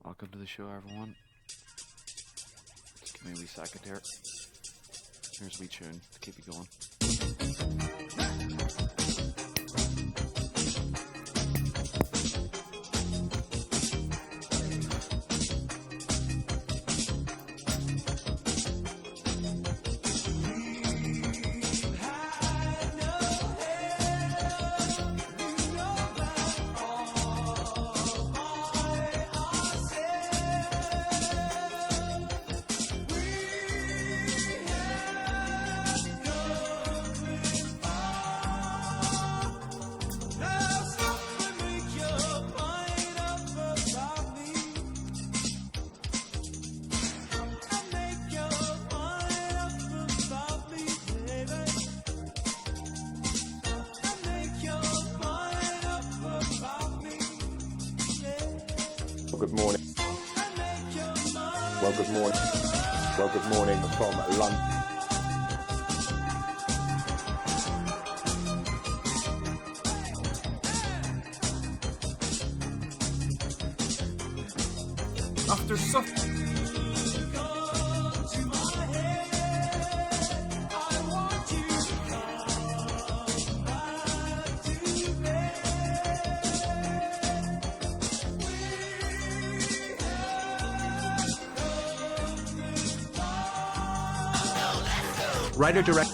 Welcome to the show, everyone. Just give me a wee second here. Here's a wee tune to keep you going. Good morning. Well, good morning. Well, good morning from London. After supper. Writer direct.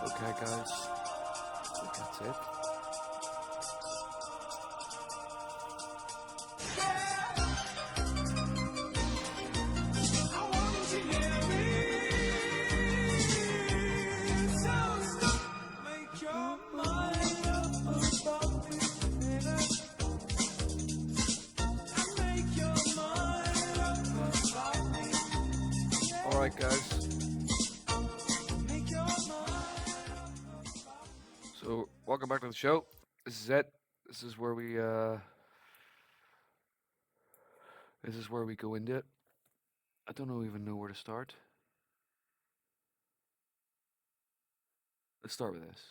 Okay, guys. I think that's it. All right, guys. So, welcome back to the show. This is it. This is where we go into it. I don't even know where to start. Let's start with this.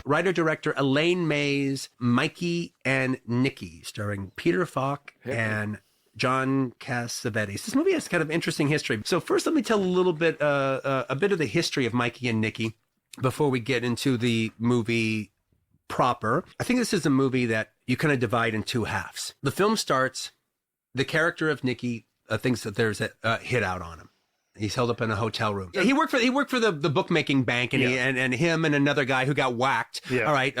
Writer-director Elaine May's Mikey and Nicky, starring Peter Falk and John Cassavetes. This movie has kind of interesting history. So first, let me tell a bit of the history of Mikey and Nicky before we get into the movie proper. I think this is a movie that you kind of divide in two halves. The film starts, the character of Nicky thinks that there's a hit out on him. He's held up in a hotel room. He worked for the bookmaking bank, and and him and another guy who got whacked. Yeah. All right,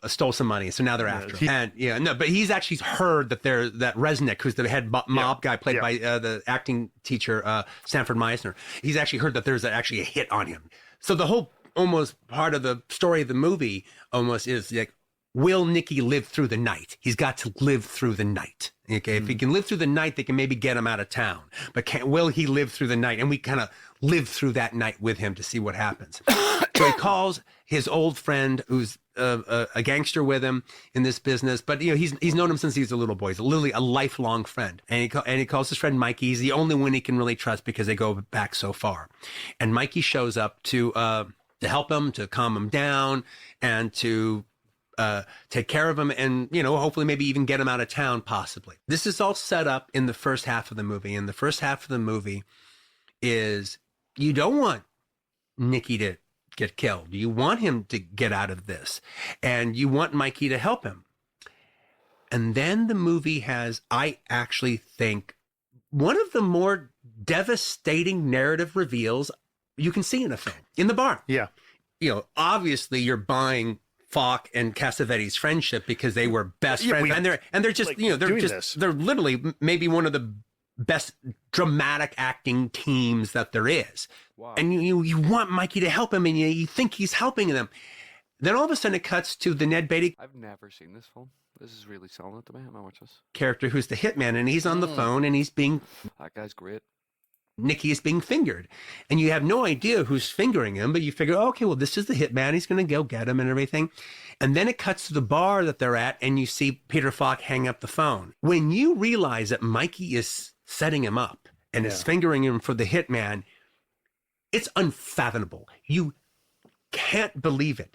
stole some money, so now they're after him. But he's actually heard that that Resnick, who's the head mob guy, played by the acting teacher Sanford Meisner. He's actually heard that there's actually a hit on him. So the whole almost part of the story of the movie almost is like, will Nicky live through the night? He's got to live through the night. Okay, if he can live through the night, they can maybe get him out of town. But will he live through the night? And we kind of live through that night with him to see what happens. So he calls his old friend, who's a gangster with him in this business, but he's known him since he was a little boy. He's literally a lifelong friend. And he calls his friend Mikey. He's the only one he can really trust because they go back so far. And Mikey shows up to help him, to calm him down, and to take care of him, and hopefully maybe even get him out of town, possibly. This is all set up in the first half of the movie, and the first half of the movie is, you don't want Nicky to get killed. You want him to get out of this, and you want Mikey to help him. And then the movie has, I actually think, one of the more devastating narrative reveals you can see in a film. In the barn. Yeah. Obviously you're buying Falk and Cassavetes' friendship because they were best friends, and they're just they're literally maybe one of the best dramatic acting teams that there is. Wow. And you want Mikey to help him, and you think he's helping them. Then all of a sudden it cuts to the Ned Beatty. I've never seen this film. This is really selling it to me. I might watch this. character who's the hitman, and he's on the phone, and That guy's great. Nicky is being fingered, and you have no idea who's fingering him, but you figure, oh, okay, well, this is the hitman. He's going to go get him and everything. And then it cuts to the bar that they're at, and you see Peter Falk hang up the phone. When you realize that Mikey is setting him up and is fingering him for the hitman, it's unfathomable. You can't believe it.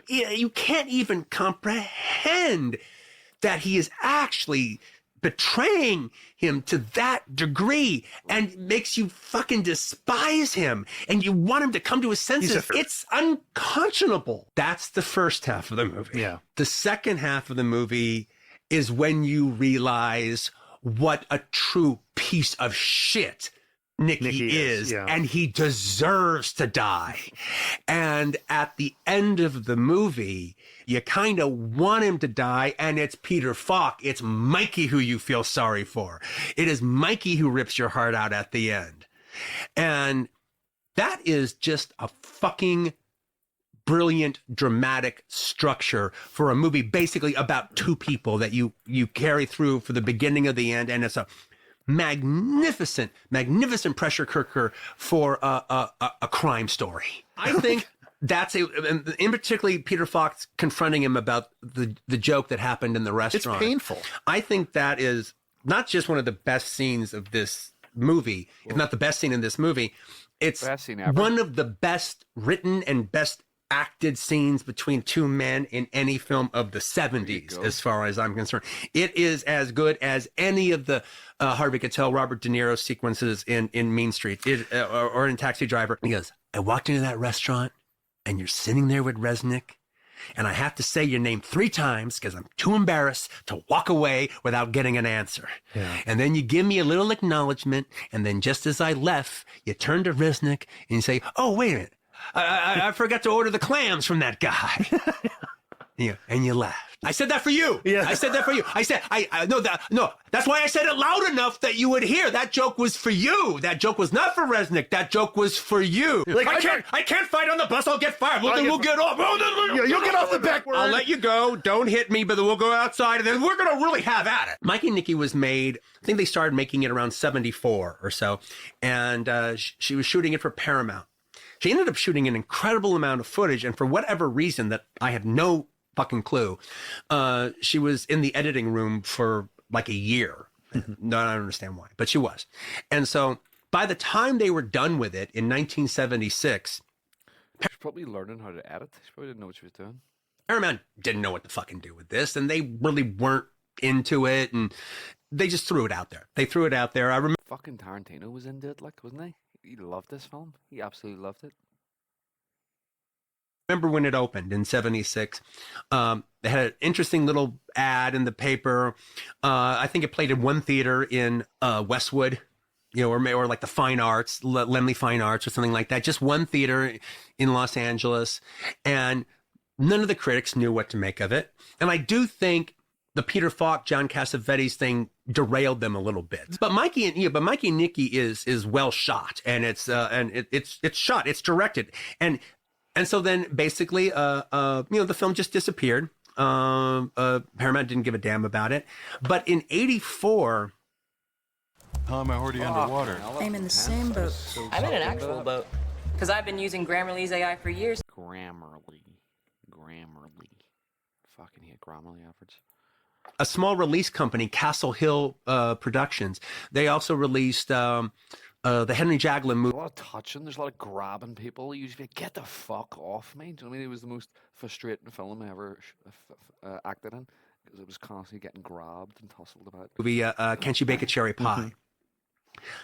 You can't even comprehend that he is actually betraying him to that degree, and makes you fucking despise him, and you want him to come to his senses. It's unconscionable. That's the first half of the movie. Yeah. The second half of the movie is when you realize what a true piece of shit Nicky is, and he deserves to die. And at the end of the movie, you kind of want him to die, and it's Peter Falk. It's Mikey who you feel sorry for. It is Mikey who rips your heart out at the end. And that is just a fucking brilliant, dramatic structure for a movie basically about two people that you carry through for the beginning of the end, and it's a magnificent pressure cooker for a crime story. I think that's in particularly Peter Falk confronting him about the joke that happened in the restaurant. It's painful. I think that is not just one of the best scenes of this movie, if not the best scene in this movie. It's one of the best written and best acted scenes between two men in any film of the 70s, as far as I'm concerned. It is as good as any of the Harvey Keitel, Robert De Niro sequences in Mean Streets or in Taxi Driver. He goes, I walked into that restaurant and you're sitting there with Resnick, and I have to say your name 3 times because I'm too embarrassed to walk away without getting an answer. Yeah. And then you give me a little acknowledgement, and then just as I left, you turn to Resnick and you say, oh, wait a minute. I forgot to order the clams from that guy. Yeah, and you laughed. I said that for you. Yeah. I said that for you. I said, no, that's why I said it loud enough that you would hear. That joke was for you. That joke was not for Resnick. That joke was for you. Like, I can't fight on the bus. I'll get fired. We'll get off. Yeah, you'll get off the back. I'll let you go. Don't hit me, but then we'll go outside, and then we're going to really have at it. Mikey and Nicky was made, I think they started making it around 74 or so, and she was shooting it for Paramount. She ended up shooting an incredible amount of footage, and for whatever reason that I have no fucking clue, she was in the editing room for like a year. No, I don't understand why, but she was. And so by the time they were done with it in 1976... She was probably learning how to edit. She probably didn't know what she was doing. Paramount didn't know what to fucking do with this, and they really weren't into it, and they just threw it out there. They threw it out there. I remember... Fucking Tarantino was into it, like, wasn't he? He loved this film. He absolutely loved it. Remember when it opened in 76, they had an interesting little ad in the paper. I think it played in one theater in Westwood, or like the Fine Arts, Lemley Fine Arts or something like that. Just one theater in Los Angeles. And none of the critics knew what to make of it. And I do think the Peter Falk, John Cassavetes thing derailed them a little bit. But Mikey and Nicky is well shot, and it's shot, it's directed, and so then basically the film just disappeared. Paramount didn't give a damn about it. But in '84, Tom, I'm already underwater. I'm in the same boat. I'm in an actual boat because I've been using Grammarly's AI for years. Grammarly. Fucking hate Grammarly efforts. a small release company, Castle Hill Productions. They also released the Henry Jaglin movie. There's a lot of touching. There's a lot of grabbing people. You usually get the fuck off me. Do you know what I mean? It was the most frustrating film I ever acted in because it was constantly getting grabbed and tussled about. Movie, Can't You Bake a Cherry Pie? Mm-hmm.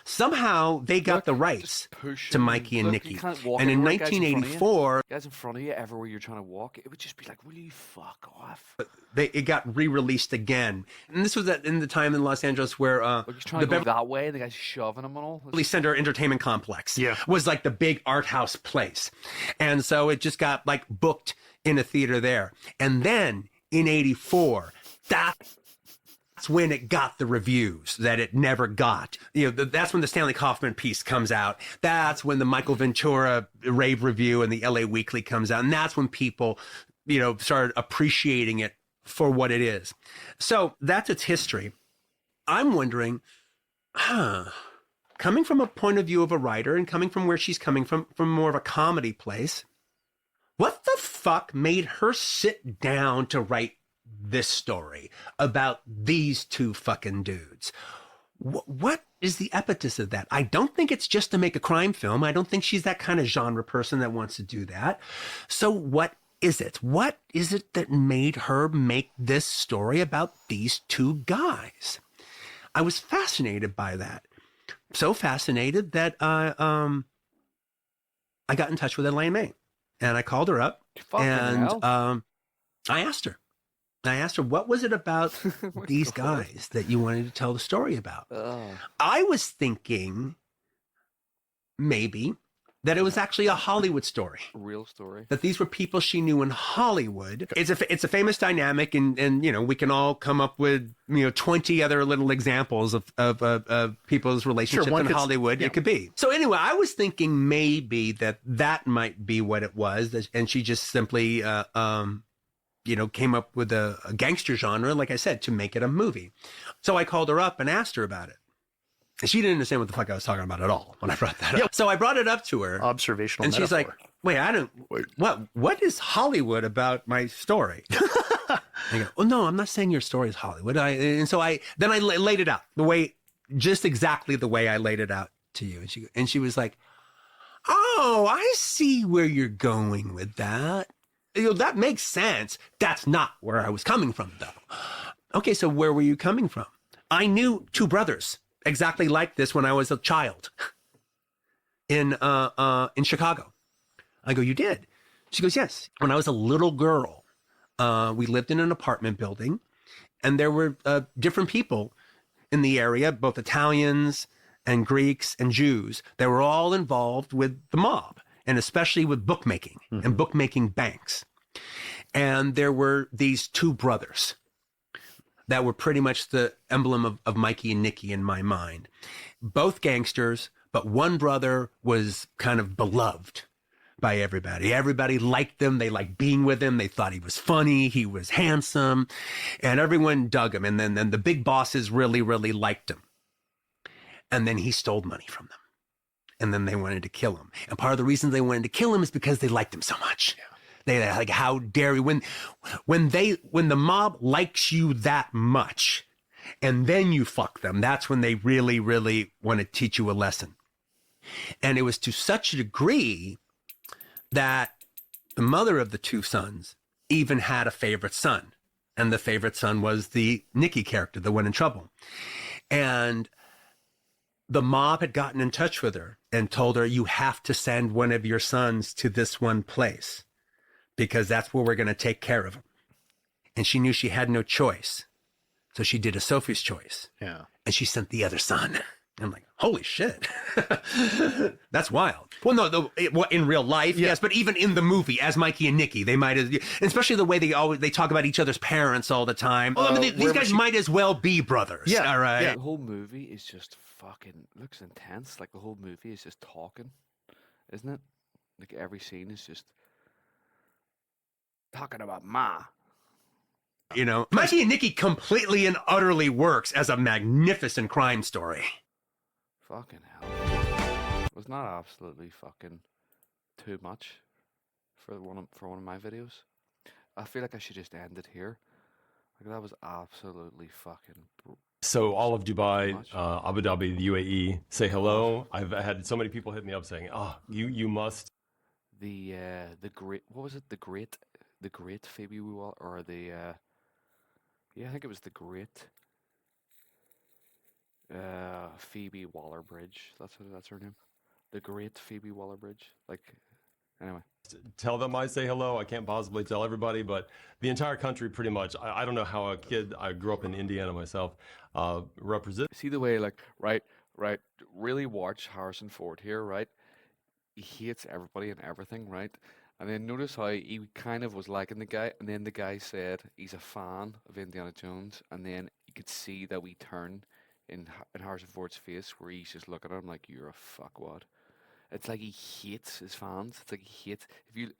Somehow they got the rights to Mikey and Nicky. And in 1984, guys in front of you everywhere you're trying to walk, it would just be like, will you fuck off? It got re-released again. And this was in the time in Los Angeles where he's trying to go that way, the guy's shoving him and all. Beverly Center Entertainment Complex was like the big art house place. And so it just got like booked in a theater there. And then in 84, that's when it got the reviews that it never got. That's when the Stanley Kaufman piece comes out. That's when the Michael Ventura rave review and the LA Weekly comes out. And that's when people, started appreciating it for what it is. So that's its history. I'm wondering, coming from a point of view of a writer and coming from where she's coming from more of a comedy place, what the fuck made her sit down to write this story about these two fucking dudes? What is the impetus of that? I don't think it's just to make a crime film. I don't think she's that kind of genre person that wants to do that. So what is it? What is it that made her make this story about these two guys? I was fascinated by that. So fascinated that I got in touch with Elaine May, and I called her up, and I asked her. What was it about these guys that you wanted to tell the story about? I was thinking maybe that it was actually a Hollywood story. A real story. That these were people she knew in Hollywood. It's a famous dynamic, and you know, we can all come up with 20 other little examples of people's relationships in Hollywood. Yeah. It could be. So anyway, I was thinking maybe that might be what it was, and she just simply came up with a gangster genre, like I said, to make it a movie. So I called her up and asked her about it. She didn't understand what the fuck I was talking about at all when I brought that up. So I brought it up to her. Observational and metaphor. She's like, what is Hollywood about my story? I go, well, no, I'm not saying your story is Hollywood. So I laid it out just exactly the way I laid it out to you. And she was like, oh, I see where you're going with that. That makes sense. That's not where I was coming from, though. Okay, so where were you coming from? I knew two brothers exactly like this when I was a child in Chicago. I go, you did? She goes, yes. When I was a little girl, we lived in an apartment building, and there were different people in the area, both Italians and Greeks and Jews, that were all involved with the mob, and especially with bookmaking and bookmaking banks. And there were these two brothers that were pretty much the emblem of Mikey and Nicky in my mind. Both gangsters, but one brother was kind of beloved by everybody. Everybody liked him. They liked being with him. They thought he was funny. He was handsome. And everyone dug him. And then the big bosses really, really liked him. And then he stole money from them. And then they wanted to kill him. And part of the reason they wanted to kill him is because they liked him so much. Yeah. They like, how dare you? When the mob likes you that much, and then you fuck them, that's when they really, really want to teach you a lesson. And it was to such a degree that the mother of the two sons even had a favorite son. And the favorite son was the Nicky character, the one in trouble. And the mob had gotten in touch with her and told her, you have to send one of your sons to this one place, because that's where we're going to take care of him. And she knew she had no choice. So she did a Sophie's choice. Yeah. And she sent the other son. I'm like, holy shit. That's wild. Well, no, in real life, yes, but even in the movie, as Mikey and Nicky, they might have, especially the way they talk about each other's parents all the time. These guys might as well be brothers. Yeah. All right. Yeah. The whole movie is just fucking, looks intense. Like the whole movie is just talking, isn't it? Like every scene is just talking about Ma. Mikey and Nicky completely and utterly works as a magnificent crime story. Fucking hell. Was not absolutely fucking too much for one of my videos. I feel like I should just end it here. Like that was absolutely fucking So all of Dubai, Abu Dhabi, the UAE, say hello. I've had so many people hit me up saying, "Oh, you must." The great, what was it? The great Phoebe Waller, or the I think it was the great Phoebe Waller-Bridge. That's her name. The great Phoebe Waller-Bridge. Like, anyway. Tell them I say hello. I can't possibly tell everybody, but the entire country pretty much. I don't know how a kid, I grew up in Indiana myself, represent. See the way, like, right, really watch Harrison Ford here, right? He hates everybody and everything, right? And then notice how he kind of was liking the guy, and then the guy said he's a fan of Indiana Jones, and then you could see that we turn in Harrison Ford's face where he's just looking at him like, you're a fuckwad. It's like he hates his fans. It's like he hates. If you,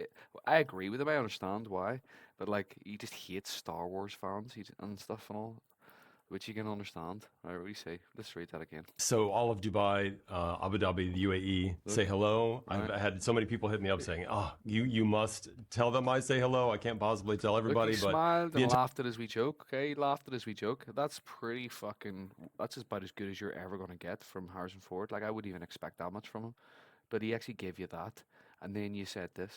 I agree with him. I understand why, but like he just hates Star Wars fans and stuff and all, which you can understand. I really say. Let's read that again. So all of Dubai, Abu Dhabi, the UAE, say hello. Right. I've had so many people hit me up saying, "Oh, you must tell them I say hello. I can't possibly tell everybody." Look, he but smiled the and entire laughed at his wee joke. Okay, he laughed at his wee joke. That's pretty fucking. That's about as good as you're ever gonna get from Harrison Ford. Like I wouldn't even expect that much from him, but he actually gave you that, and then you said this.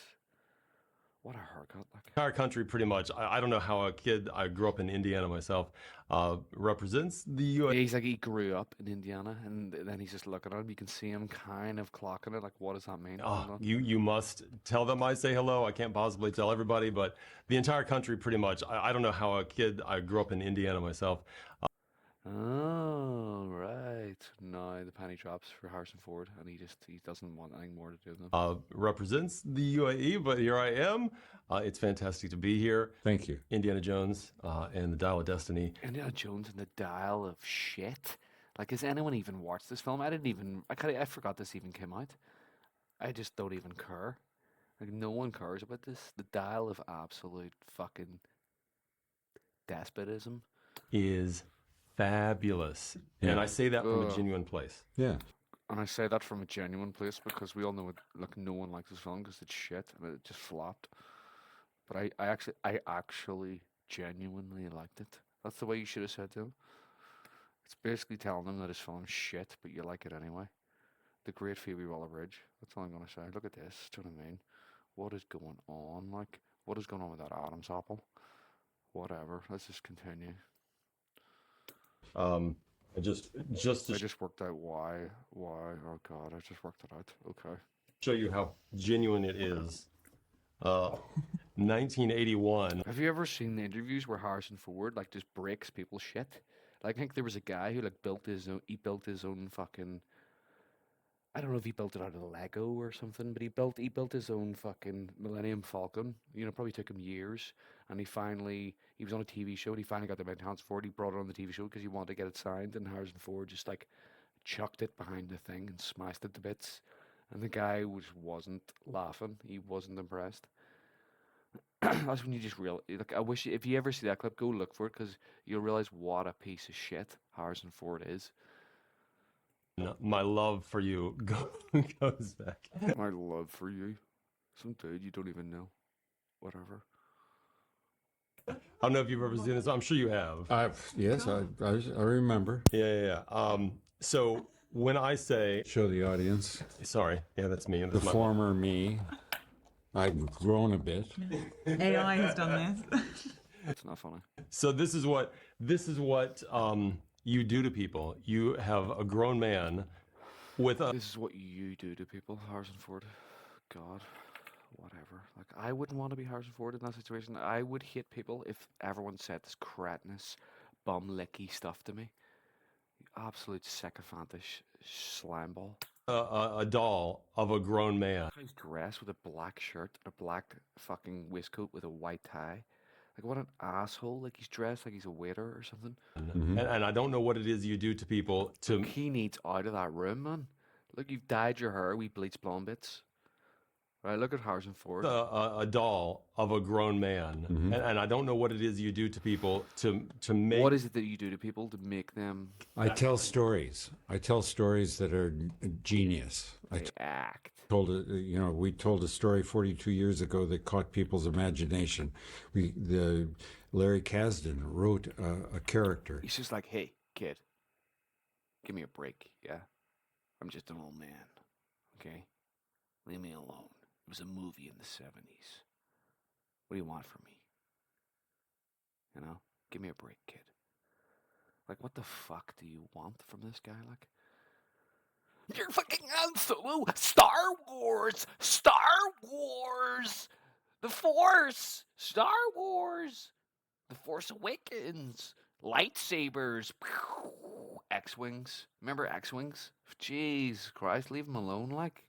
What a haircut! Like country, pretty much. I don't know how a kid. I grew up in Indiana myself. Represents the yeah, UAE. he's like he grew up in Indiana, and then he's just looking at him. You can see him kind of clocking it. Like, what does that mean? Oh, Hold on. you must tell them I say hello. I can't possibly tell everybody, but the entire country, pretty much. I don't know how a kid. I grew up in Indiana myself. Oh, right. No, the penny drops for Harrison Ford, and he doesn't want anything more to do with them. Represents the UAE, but here I am. It's fantastic to be here. Thank you. Indiana Jones and the Dial of Destiny. Indiana Jones and the Dial of Shit. Like, has anyone even watched this film? I forgot this even came out. I just don't even care. Like, no one cares about this. The Dial of absolute fucking despotism. Is fabulous. Yeah. And I say that from a Ugh. genuine place. Yeah. And I say that from a genuine place because we all know like no one likes this film because it's shit and it just flopped. But I actually genuinely liked it. That's the way you should have said to him. It's basically telling him that his film's shit, but you like it anyway. The Great Phoebe Waller-Bridge. That's all I'm gonna say. Look at this. Do you know what I mean? What is going on? Like, what is going on with that Adam's apple? Whatever. Let's just continue. I just to I just worked out why. Oh God, I just worked it out. Okay. show you how genuine it is. 1981. Have you ever seen the interviews where Harrison Ford like just breaks people's shit? Like, I think there was a guy who like built his own. He built his own fucking. I don't know if he built it out of Lego or something, but he built his own fucking Millennium Falcon. You know, probably took him years, and he was on a TV show, and he finally got the Harrison Ford. He brought it on the TV show because he wanted to get it signed, and Harrison Ford just like chucked it behind the thing and smashed it to bits, and the guy wasn't laughing. He wasn't impressed. That's when you just like. I wish if you ever see that clip, go look for it because you'll realize what a piece of shit Harrison Ford is. My love for you goes back. My love for you, some dude you don't even know, whatever. I don't know if you've ever seen this. I'm sure you have. Yes, I remember. Yeah. So when I say, Show the audience sorry, yeah, that's me. the That's my- former me. I've grown a bit. AI has done this. It's not funny. So this is what you do to people. You have a grown man with a. This is what you do to people, Harrison Ford. God, whatever. Like, I wouldn't want to be Harrison Ford in that situation. I would hate people if everyone said this cretinous, bum licky stuff to me. You absolute sycophantish slimeball. A doll of a grown man. He's dressed with a black shirt and a black fucking waistcoat with a white tie. Like, what an asshole. Like, he's dressed like he's a waiter or something. And I don't know what it is you do to people to. He needs out of that room, man. Look, you've dyed your hair, we bleach blonde bits. Right, look at Harrison Ford. A doll of a grown man, and I don't know what it is you do to people to make. What is it that you do to people to make them I tell stories. I tell stories that are genius. act? We told a story 42 years ago that caught people's imagination. Larry Kasdan wrote a character. He's just like, hey, kid, give me a break, yeah? I'm just an old man, okay? Leave me alone. It was a movie in the 70s. What do you want from me? You know? Give me a break, kid. Like, what the fuck do you want from this guy? Like, you're fucking Han Solo! Star Wars! Star Wars! The Force! Star Wars! The Force Awakens! Lightsabers! X-Wings. Remember X-Wings? Jeez Christ, leave him alone, like.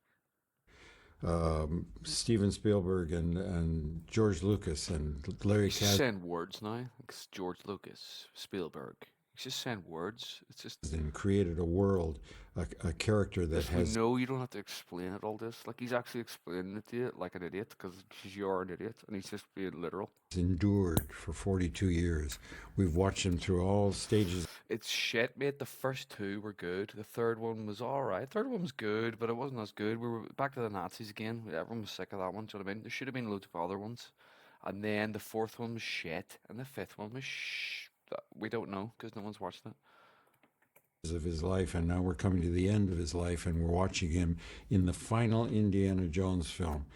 Steven Spielberg and George Lucas and Larry Kasdan. Send words now. It's George Lucas, Spielberg. He's just saying words. It's just. and created a world, a character that We has know you don't have to explain it all this. Like he's actually explaining it to you like an idiot because you're an idiot and he's just being literal. endured for 42 years. We've watched him through all stages. It's shit, mate. The first two were good. The third one was alright. Third one was good, but it wasn't as good. We were back to the Nazis again. Everyone was sick of that one. Do you know what I mean? There should have been loads of other ones. And then the fourth one was shit, and the fifth one was we don't know because no one's watched it. Of his life, and now we're coming to the end of his life, and we're watching him in the final Indiana Jones film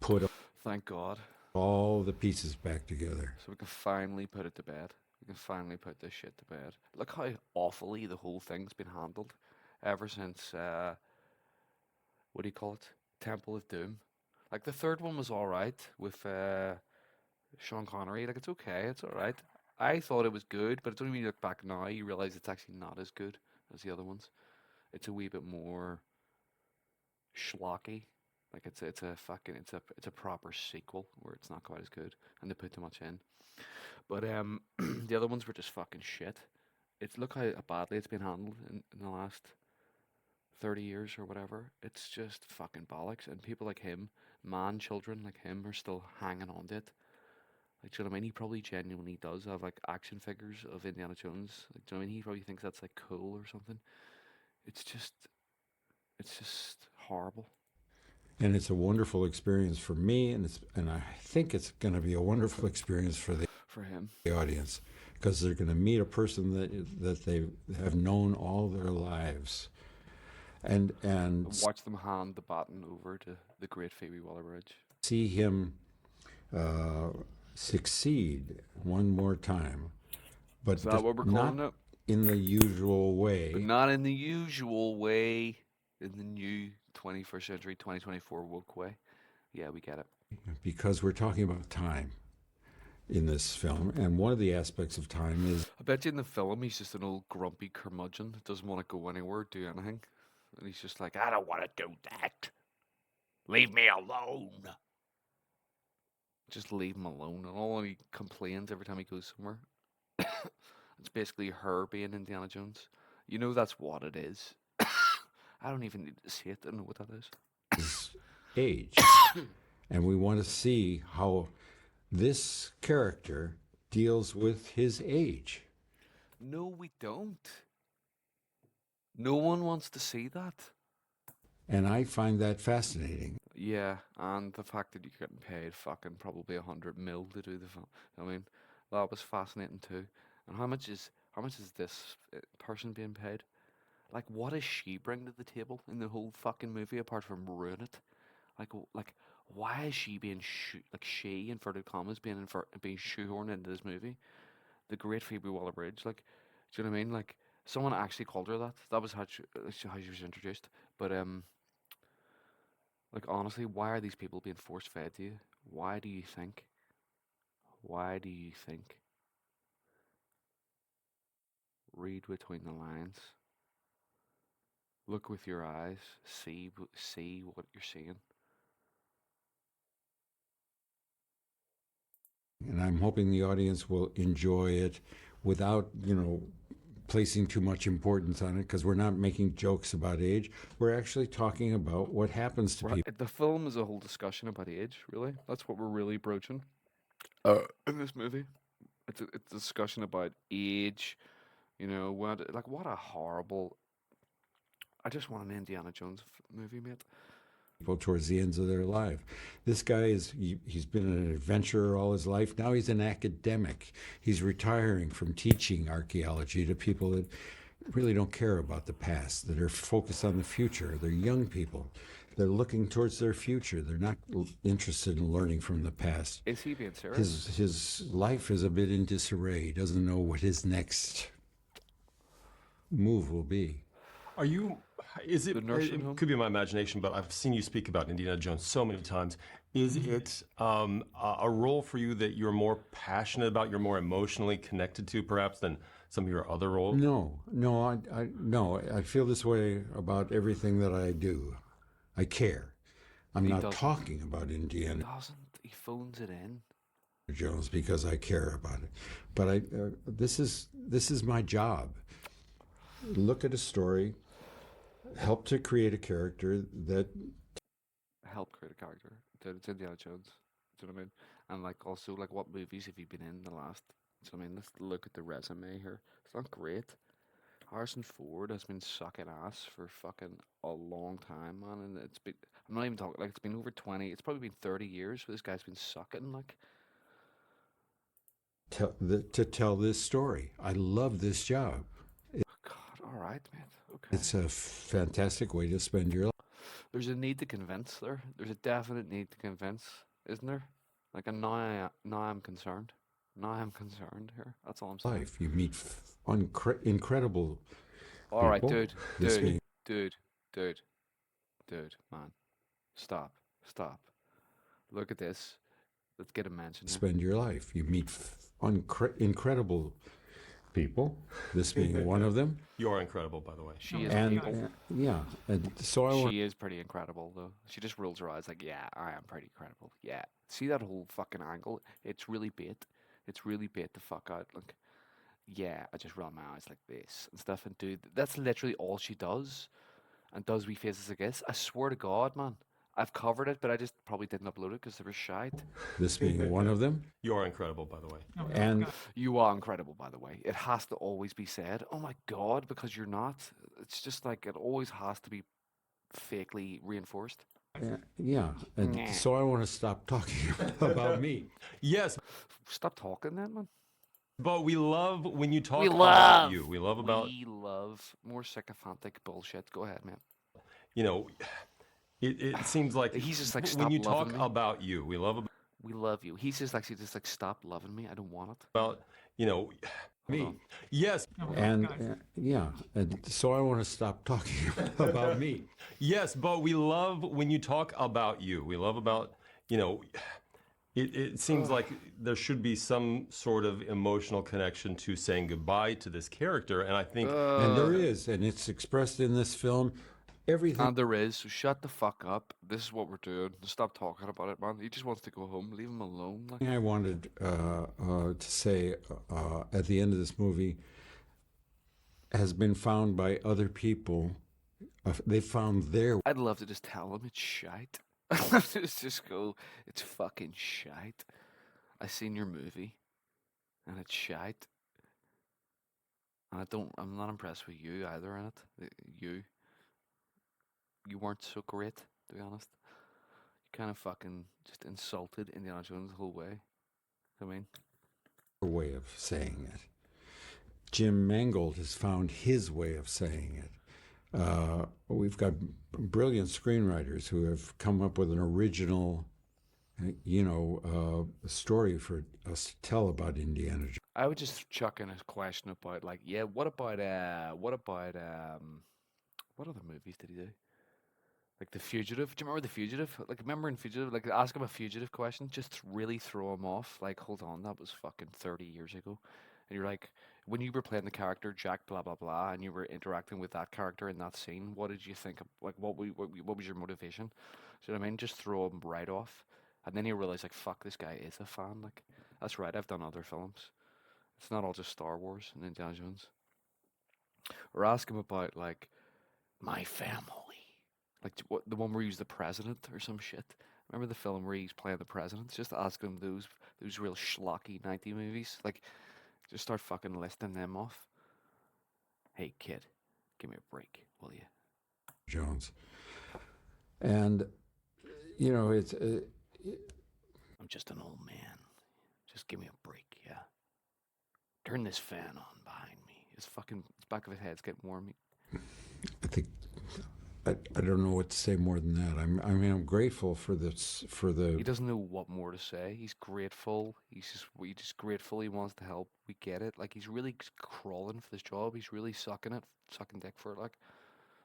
put Thank God. all the pieces back together. So we can finally put it to bed. We can finally put this shit to bed. Look how awfully the whole thing's been handled ever since, what do you call it? Temple of Doom. Like the third one was alright with Sean Connery. Like it's okay, it's alright. I thought it was good, but it's only when you look back now you realize it's actually not as good as the other ones. It's a wee bit more schlocky. Like it's a proper sequel where it's not quite as good and they put too much in. But the other ones were just fucking shit. It's look how badly it's been handled in the last 30 years or whatever. It's just fucking bollocks. And people like him, children like him, are still hanging on to it. Like, do you know what I mean? He probably genuinely does have like action figures of Indiana Jones. Like, do you know what I mean? He probably thinks that's like cool or something. It's just horrible. And it's a wonderful experience for me, and I think it's going to be a wonderful experience for him, the audience, because they're going to meet a person that they have known all their lives, and watch them hand the baton over to the great Phoebe Waller-Bridge. See him succeed one more time, but is that what we're calling it? In the usual way. But not in the usual way, in the new 21st century, 2024 woke way. Yeah, we get it. Because we're talking about time in this film, and one of the aspects of time is... I bet you in the film he's just an old grumpy curmudgeon that doesn't want to go anywhere, do anything. And he's just like, I don't want to do that. Leave me alone. Just leave him alone. And all he complains every time he goes somewhere. It's basically her being Indiana Jones. You know that's what it is. I don't even need to see it. I don't know what that is. Age. And we want to see how this character deals with his age. No, we don't. No one wants to see that. And I find that fascinating. Yeah, and the fact that you're getting paid fucking probably 100 mil to do the film. I mean, that was fascinating too. And how much is this person being paid? Like, what does she bring to the table in the whole fucking movie apart from ruin it? Like, why is she being she inverted commas being shoehorned into this movie? The great Phoebe Waller-Bridge. Like, do you know what I mean? Like, someone actually called her that. That was how she was introduced. But like honestly, why are these people being force fed to you? Why do you think? Why do you think? Read between the lines. Look with your eyes. See what you're seeing. And I'm hoping the audience will enjoy it without, placing too much importance on it, because we're not making jokes about age. We're actually talking about what happens to people. The film is a whole discussion about age, really. That's what we're really broaching in this movie. It's a discussion about age. What a horrible... I just want an Indiana Jones movie, mate. People towards the ends of their life. This guy he's been an adventurer all his life. Now he's an academic. He's retiring from teaching archaeology to people that really don't care about the past, that are focused on the future. They're young people. They're looking towards their future. They're not interested in learning from the past. Is he being serious? His life is a bit in disarray. He doesn't know what his next move will be. It could be my imagination, but I've seen you speak about Indiana Jones so many times. Is it a role for you that you're more passionate about, you're more emotionally connected to, perhaps, than some of your other roles? No. I feel this way about everything that I do. I care. I'm not talking about Indiana. He doesn't. He phones it in. Jones because I care about it. But this is my job. Look at a story, help to create a character that Help create a character. It's Indiana Jones. Do you know what I mean? And like also like what movies have you been in the last? So I mean, let's look at the resume here. It's not great. Harrison Ford has been sucking ass for fucking a long time, man, and it's been. I'm not even talking like it's been over 20. It's probably been 30 years where this guy's been sucking. Like, to tell this story. I love this job. oh God, all right, man. Okay. It's a fantastic way to spend your There's a need to convince there. There's a definite need to convince, isn't there? Like, and now I'm concerned. Now I'm concerned here. That's all I'm saying. life. You meet incredible All right, people. dude, This dude, being dude, dude, dude, man. Stop, stop. Look at this. Let's get a mention here. spend your life. You meet incredible people. This being one of them. You're incredible, by the way. She is And people. yeah, and so I want. She is pretty incredible, though. She just rolls her eyes like, yeah, I am pretty incredible. Yeah. See that whole fucking angle? It's really bait. It's really bait the fuck out. Like, yeah, I just roll my eyes like this and stuff. And dude, that's literally all she does. And does wee faces like this. I swear to God, man. I've covered it, but I just probably didn't upload it because there was shite. This being one of them. You're incredible, by the way. And You are incredible, by the way. It has to always be said. Oh my God, because you're not. It's just like it always has to be fakely reinforced. yeah, and Nah. so I want to stop talking about me. Yes, Stop talking then, man. but we love when you talk We about love you. We love about, We love more sycophantic bullshit. Go ahead, man. you know, it seems like He's just like, when "Stop you talk loving me." about you. We love We love you. He's just like stop loving me. I don't want it. about, you know, Hold me. on. Yes, And yeah, and so I want to stop talking about me. yes, but we love when you talk about you. We love about, you know, it seems like there should be some sort of emotional connection to saying goodbye to this character. And I think And there is, and it's expressed in this film. Everything. And there is. So shut the fuck up. This is what we're doing. Stop talking about it, man. He just wants to go home. Leave him alone. Like. I wanted to say at the end of this movie has been found by other people. They found their I'd love to just tell him it's shite. I'd love to just go, it's fucking shite. I seen your movie, and it's shite. And I'm not impressed with you either in it. You weren't so great, to be honest. You kind of fucking just insulted Indiana Jones the whole way. I mean, way of saying it. Jim Mangold has found his way of saying it. We've got brilliant screenwriters who have come up with an original, story for us to tell about Indiana Jones. I would just chuck in a question about like, yeah, what about what other movies did he do? Like The Fugitive. Do you remember The Fugitive? Like, remember in Fugitive? Like, ask him a fugitive question, just really throw him off. Like, hold on, that was fucking 30 years ago. And you're like, when you were playing the character Jack, blah blah blah, and you were interacting with that character in that scene, what did you think? Like, what was your motivation? Do you know what I mean? Just throw him right off, and then you realize, like, fuck, this guy is a fan. Like, that's right. I've done other films. It's not all just Star Wars and Indiana Jones. Or ask him about like my family. Like what the one where he's the president or some shit. Remember the film where he's playing the president? Just ask him those real schlocky 90 movies. Like, just start fucking listing them off. Hey kid, give me a break, will you? Jones. And, it's. I'm just an old man. Just give me a break, yeah. Turn this fan on behind me. His back of his head's getting warm. I think. I don't know what to say more than that. I'm grateful for this, He doesn't know what more to say. He's grateful. He's just grateful. He wants to help. We get it. Like, he's really crawling for this job. He's really sucking dick for it. Like,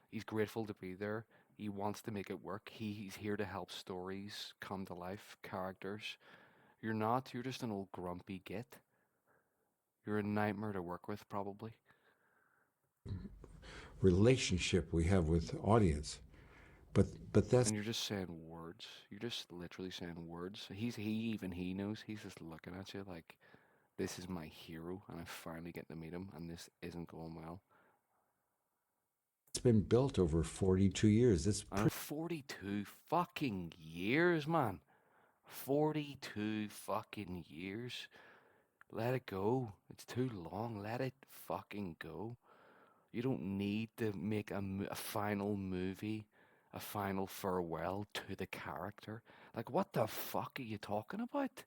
he's grateful to be there. He wants to make it work. He's here to help stories come to life, characters. You're not. You're just an old grumpy git. You're a nightmare to work with, probably. relationship we have with audience. but that's And you're just saying words. You're just literally saying words. He knows. He's just looking at you like, this is my hero, and I finally get to meet him, and this isn't going well. it's been built over 42 years. It's And 42 fucking years, man. 42 fucking years. Let it go. It's too long. Let it fucking go. You don't need to make a final movie, a final farewell to the character. Like, what the fuck are you talking about?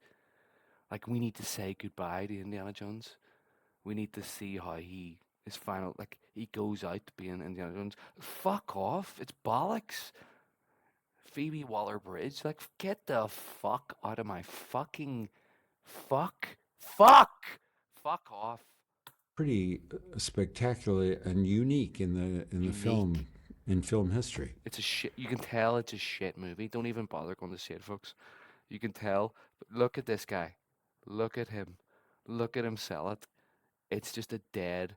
Like, we need to say goodbye to Indiana Jones. We need to see how his final, like, he goes out being Indiana Jones. Fuck off. It's bollocks. Phoebe Waller-Bridge, like, get the fuck out of my fucking fuck off. pretty spectacular and unique in the film in film history. It's a shit. You can tell it's a shit movie. Don't even bother going to see it, folks. You can tell. But look at this guy. Look at him. Look at him sell it. It's just a dead,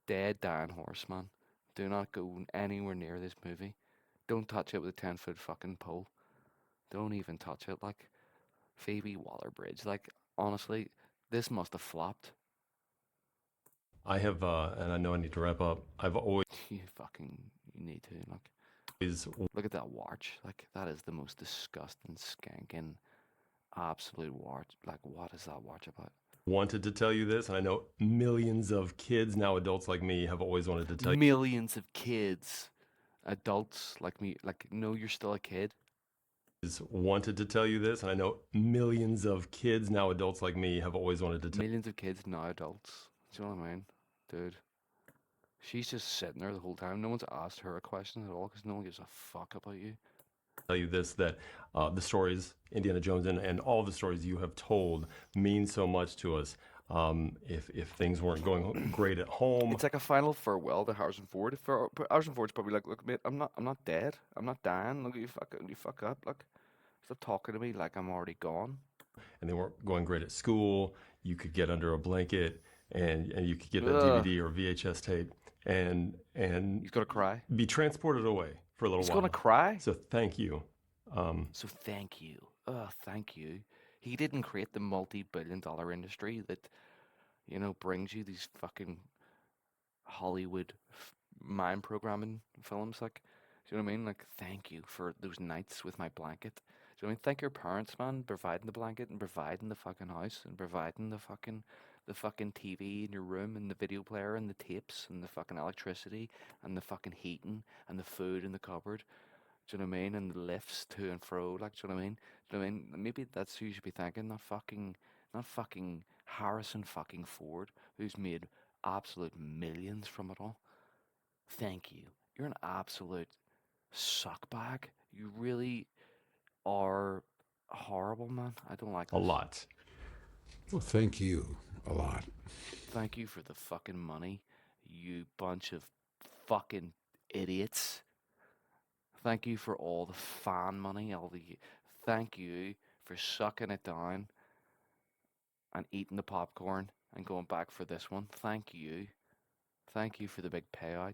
dying horse, man. Do not go anywhere near this movie. Don't touch it with a 10-foot fucking pole. Don't even touch it. Like, Phoebe Waller-Bridge. Like, honestly, this must have flopped. I have, and I know I need to wrap up. I've always You need to. Look at that watch. Like, that is the most disgusting, skanking, absolute watch. Like, what is that watch about? wanted to tell you this, and I know millions of kids, now adults like me, have always wanted to tell you. Millions of kids, adults like me, like, no, you're still a kid. Wanted to tell you this, and I know millions of kids, now adults like me, have always wanted to tell you. Millions of kids, now adults. Do you know what I mean? Dude. She's just sitting there the whole time. No one's asked her a question at all because no one gives a fuck about you. Tell you this, that the stories, Indiana Jones and all the stories you have told mean so much to us. If things weren't going great at home, It's like a final farewell to Harrison Ford. Harrison Ford's probably like, look, mate, I'm not dead. I'm not dying. Look, you fuck up. Look, stop talking to me like I'm already gone. and they weren't going great at school, you could get under a blanket and you could get a Ugh. DVD or VHS tape and He's gonna cry. be transported away for a little He's while. gonna cry. So thank you. So thank you. Thank you. He didn't create the multi-billion-dollar industry that, you know, brings you these fucking Hollywood mind programming films. Like, do you know what I mean? Like, thank you for those nights with my blanket. Do you know what I mean? Thank your parents, man, providing the blanket and providing the fucking house and providing the fucking TV in your room and the video player and the tapes and the fucking electricity and the fucking heating and the food in the cupboard. Do you know what I mean? And the lifts to and fro, like, do you know what I mean? Do you know what I mean? Maybe that's who you should be thanking, not fucking Harrison fucking Ford, who's made absolute millions from it all. Thank you. You're an absolute suckbag. You really are horrible, man. I don't like A this. lot. Well, thank you a lot. Thank you for the fucking money, you bunch of fucking idiots. Thank you for all the fan money, thank you for sucking it down and eating the popcorn and going back for this one. Thank you. Thank you for the big payout.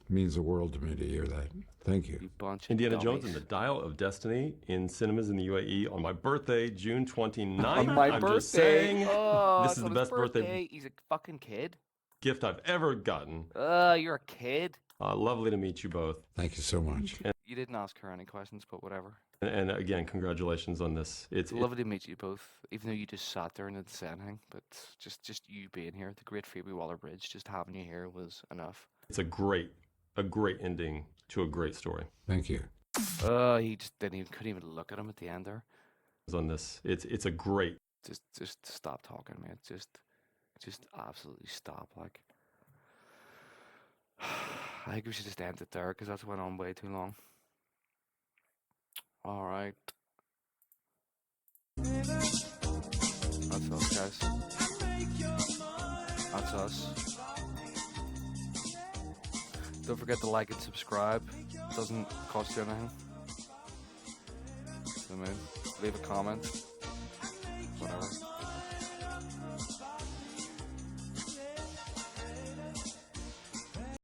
It means the world to me to hear that. Thank you. You bunch of Indiana Jones dummies. and the Dial of Destiny in cinemas in the UAE on my birthday, June 29th. On my I'm birthday. just saying, Oh, this it's is the on his best birthday He's a fucking kid. gift I've ever gotten. You're a kid. Lovely to meet you both. Thank you so much. You didn't ask her any questions, but whatever. And again, congratulations on this. It's lovely to meet you both, even though you just sat there and didn't say anything. But just you being here, the great Phoebe Waller-Bridge, just having you here was enough. It's a great ending to a great story. Thank you. He just couldn't even look at him at the end there. On this, it's a great. Just stop talking, man. Just absolutely stop. Like, I think we should just end it there because that's went on way too long. All right. That's us, guys. That's us. Don't forget to like and subscribe. Doesn't cost you anything. I mean, leave a comment. Whatever.